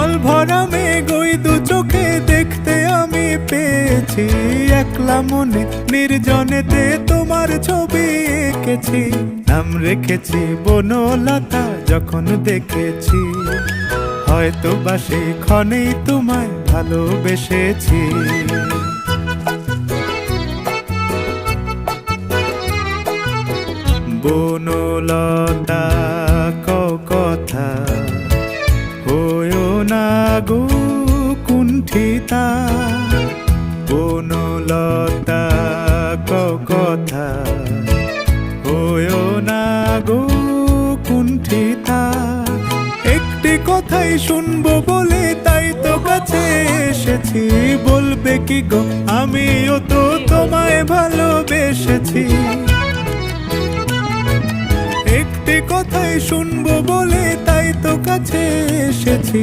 জল ভরা মেঘ ওই দু চোখে দেখতে আমি পেয়েছি। একলা মনে নির্জনেতে তোমার ছবি এঁকেছি। নাম রেখেছি বনলতা যখন দেখেছি, হয়তো বা সেই ক্ষণেই তোমায় ভালোবেসেছি। বনলতা কথা হয়ো না গো কুণ্ঠিতা। বনলতা কথা হয়ো না গো কুণ্ঠিতা। একটি কথাই শুনবো বলে তাই তো কাছে এসেছি। বলবে কি গো আমিও তো তোমায় ভালোবেসেছি। একটি কথাই শুনবো বলে তাই তো কাছে এসেছি।